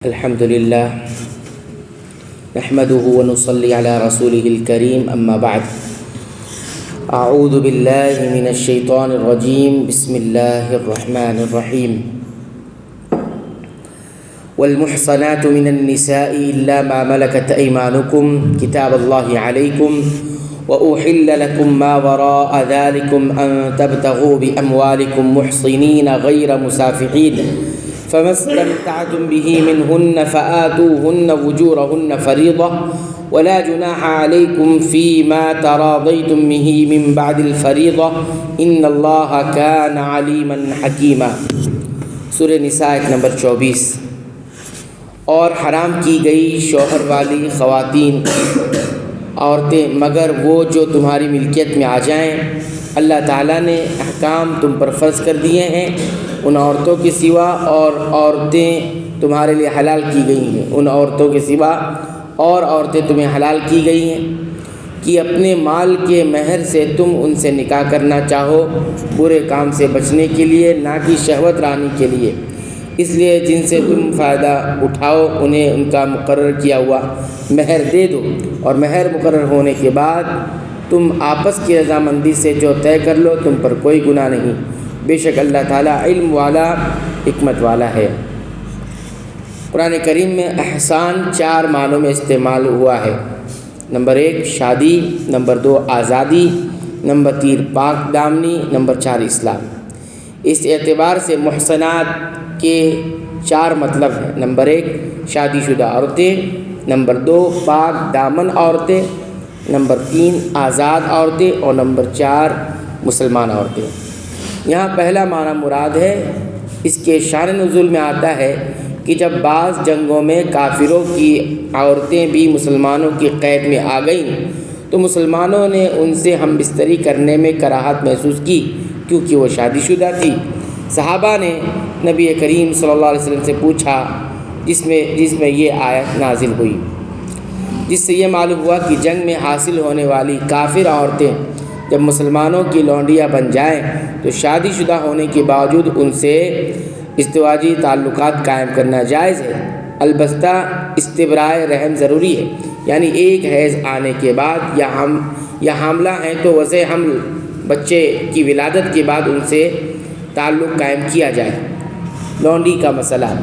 الحمد لله نحمده ونصلي على رسوله الكريم أما بعد أعوذ بالله من الشيطان الرجيم بسم الله الرحمن الرحيم والمحصنات من النساء إلا ما ملكت أيمانكم كتاب الله عليكم وأحل لكم ما وراء ذلكم أن تبتغوا بأموالكم محصنين غير مسافحين فما استمتعتم به منهن فآتوهن أجورهن فريضة ولا جناح عليكم فيما تراضيتم به من بعد الفريضة إن الله كان عليما حكيما۔ سورہ نساء آیت نمبر 24۔ اور حرام کی گئی شوہر والی خواتین عورتیں مگر وہ جو تمہاری ملکیت میں آ جائیں، اللہ تعالیٰ نے احکام تم پر فرض کر دیے ہیں ان عورتوں کے سوا، اور عورتیں تمہارے لیے حلال کی گئی ہیں ان عورتوں کے سوا، اور عورتیں تمہیں حلال کی گئی ہیں کہ اپنے مال کے مہر سے تم ان سے نکاح کرنا چاہو برے کام سے بچنے کے لیے، نہ کہ شہوت رانی کے لیے، اس لیے جن سے تم فائدہ اٹھاؤ انہیں ان کا مقرر کیا ہوا مہر دے دو، اور مہر مقرر ہونے کے بعد تم آپس کی رضامندی سے جو طے کر لو تم پر کوئی گناہ نہیں، بے شک اللہ تعالیٰ علم والا حکمت والا ہے۔ قرآن کریم میں احسان 4 معنوں میں استعمال ہوا ہے۔ نمبر 1 شادی، نمبر 2 آزادی، نمبر 3 پاک دامنی، نمبر 4 اسلام۔ اس اعتبار سے محصنات کے 4 مطلب ہیں۔ نمبر 1 شادی شدہ عورتیں، نمبر 2 پاک دامن عورتیں، نمبر 3 آزاد عورتیں، اور نمبر 4 مسلمان عورتیں۔ یہاں پہلا معنی مراد ہے، اس کے شان نزول میں آتا ہے کہ جب بعض جنگوں میں کافروں کی عورتیں بھی مسلمانوں کی قید میں آ گئیں تو مسلمانوں نے ان سے ہم بستری کرنے میں کراہت محسوس کی کیونکہ وہ شادی شدہ تھی۔ صحابہ نے نبی کریم صلی اللہ علیہ وسلم سے پوچھا جس میں یہ آیت نازل ہوئی، جس سے یہ معلوم ہوا کہ جنگ میں حاصل ہونے والی کافر عورتیں جب مسلمانوں کی لونڈیاں بن جائیں تو شادی شدہ ہونے کے باوجود ان سے ازدواجی تعلقات قائم کرنا جائز ہے، البتہ استبراء رحم ضروری ہے، یعنی ایک حیض آنے کے بعد یا حاملہ ہیں تو وضع حمل بچے کی ولادت کے بعد ان سے تعلق قائم کیا جائے۔ لونڈی کا مسئلہ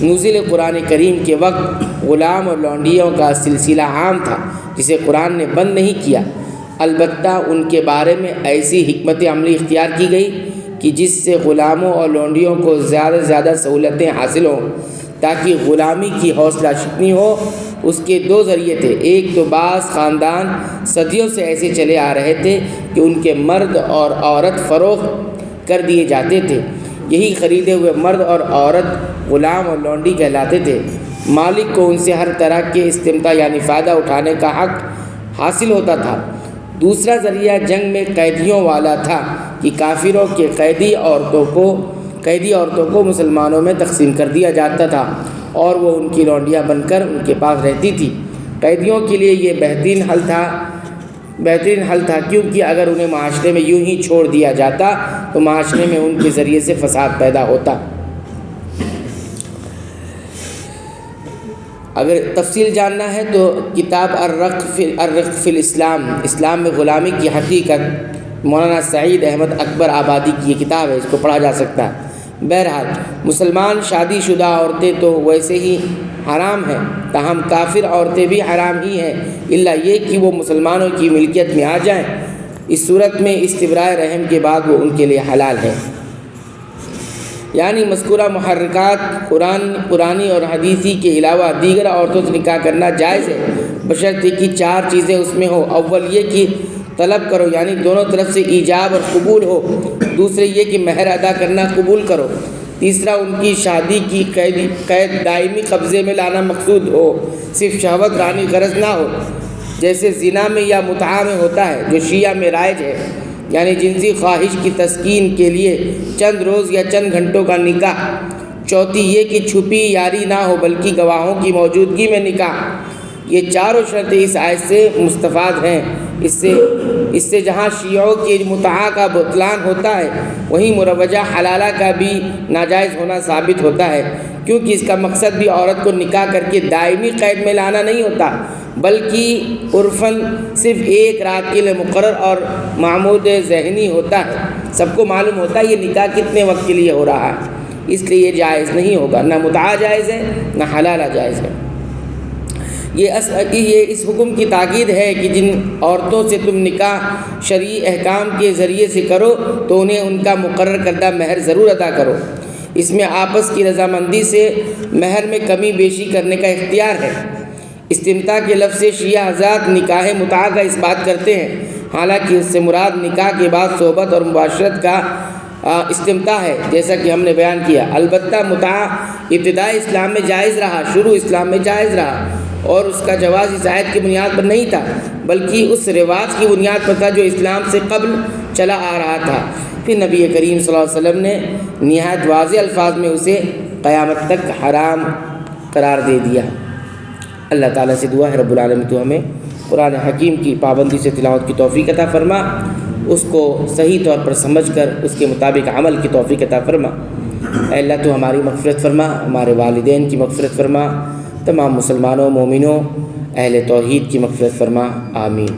نزول قرآن کریم کے وقت غلام اور لونڈیوں کا سلسلہ عام تھا جسے قرآن نے بند نہیں کیا، البتہ ان کے بارے میں ایسی حکمت عملی اختیار کی گئی کہ جس سے غلاموں اور لونڈیوں کو زیادہ سے زیادہ سہولتیں حاصل ہوں تاکہ غلامی کی حوصلہ شکنی ہو۔ اس کے 2 ذریعے تھے، ایک تو بعض خاندان صدیوں سے ایسے چلے آ رہے تھے کہ ان کے مرد اور عورت فروخت کر دیے جاتے تھے، یہی خریدے ہوئے مرد اور عورت غلام اور لونڈی کہلاتے تھے، مالک کو ان سے ہر طرح کے استمتاع یعنی فائدہ اٹھانے کا حق حاصل ہوتا تھا۔ دوسرا ذریعہ جنگ میں قیدیوں والا تھا کہ کافروں کے قیدی عورتوں کو مسلمانوں میں تقسیم کر دیا جاتا تھا اور وہ ان کی لونڈیاں بن کر ان کے پاس رہتی تھی۔ قیدیوں کے لیے یہ بہترین حل تھا کیونکہ اگر انہیں معاشرے میں یوں ہی چھوڑ دیا جاتا تو معاشرے میں ان کے ذریعے سے فساد پیدا ہوتا۔ اگر تفصیل جاننا ہے تو کتاب الرق فی الاسلام، اسلام میں غلامی کی حقیقت، مولانا سعید احمد اکبر آبادی کی یہ کتاب ہے، اس کو پڑھا جا سکتا ہے۔ بہرحال مسلمان شادی شدہ عورتیں تو ویسے ہی حرام ہیں، تاہم کافر عورتیں بھی حرام ہی ہیں الا یہ کہ وہ مسلمانوں کی ملکیت میں آ جائیں، اس صورت میں استبراء رحم کے بعد وہ ان کے لیے حلال ہے۔ یعنی مذکورہ محرکات قرآنی اور حدیثی کے علاوہ دیگر عورتوں سے نکاح کرنا جائز ہے، بشرطے کہ 4 چیزیں اس میں ہوں۔ اول یہ کہ طلب کرو یعنی دونوں طرف سے ایجاب اور قبول ہو، دوسرے یہ کہ مہر ادا کرنا قبول کرو، تیسرا ان کی شادی کی قید دائمی قبضے میں لانا مقصود ہو، صرف شہوت رانی غرض نہ ہو جیسے زنا میں یا متعہ میں ہوتا ہے جو شیعہ میں رائج ہے، یعنی جنسی خواہش کی تسکین کے لیے چند روز یا چند گھنٹوں کا نکاح۔ چوتھی یہ کہ چھپی یاری نہ ہو بلکہ گواہوں کی موجودگی میں نکاح۔ یہ چاروں شرطیں اس آیت سے مستفاد ہیں۔ اس سے جہاں شیعوں کے متعہ کا بطلان ہوتا ہے، وہیں مروجہ حلالہ کا بھی ناجائز ہونا ثابت ہوتا ہے، کیونکہ اس کا مقصد بھی عورت کو نکاح کر کے دائمی قید میں لانا نہیں ہوتا، بلکہ عرفاً صرف ایک رات کے لیے مقرر اور معمود ذہنی ہوتا ہے۔ سب کو معلوم ہوتا ہے یہ نکاح کتنے وقت کے لیے ہو رہا ہے، اس لیے یہ جائز نہیں ہوگا، نہ متعہ جائز ہے نہ حلالہ جائز ہے۔ یہ اس حکم کی تاکید ہے کہ جن عورتوں سے تم نکاح شرعی احکام کے ذریعے سے کرو تو انہیں ان کا مقرر کردہ مہر ضرور ادا کرو۔ اس میں آپس کی رضامندی سے مہر میں کمی بیشی کرنے کا اختیار ہے۔ استمتاع کے لفظ سے شیعہ حضرات نکاح متعہ کا اس بات کرتے ہیں، حالانکہ اس سے مراد نکاح کے بعد صحبت اور مباشرت کا استمتاع ہے، جیسا کہ ہم نے بیان کیا۔ البتہ متعہ ابتدائی اسلام میں جائز رہا، شروع اسلام میں جائز رہا، اور اس کا جواز اس آیت کی بنیاد پر نہیں تھا، بلکہ اس رواج کی بنیاد پر تھا جو اسلام سے قبل چلا آ رہا تھا۔ پھر نبی کریم صلی اللہ علیہ وسلم نے نہایت واضح الفاظ میں اسے قیامت تک حرام قرار دے دیا۔ اللہ تعالیٰ سے دعا ہے رب العالمین تو ہمیں قرآن حکیم کی پابندی سے تلاوت کی توفیق عطا فرما، اس کو صحیح طور پر سمجھ کر اس کے مطابق عمل کی توفیق عطا فرما۔ اے اللہ تو ہماری مغفرت فرما، ہمارے والدین کی مغفرت فرما، تمام مسلمانوں مومنوں اہل توحید کی مغفرت فرما، آمین۔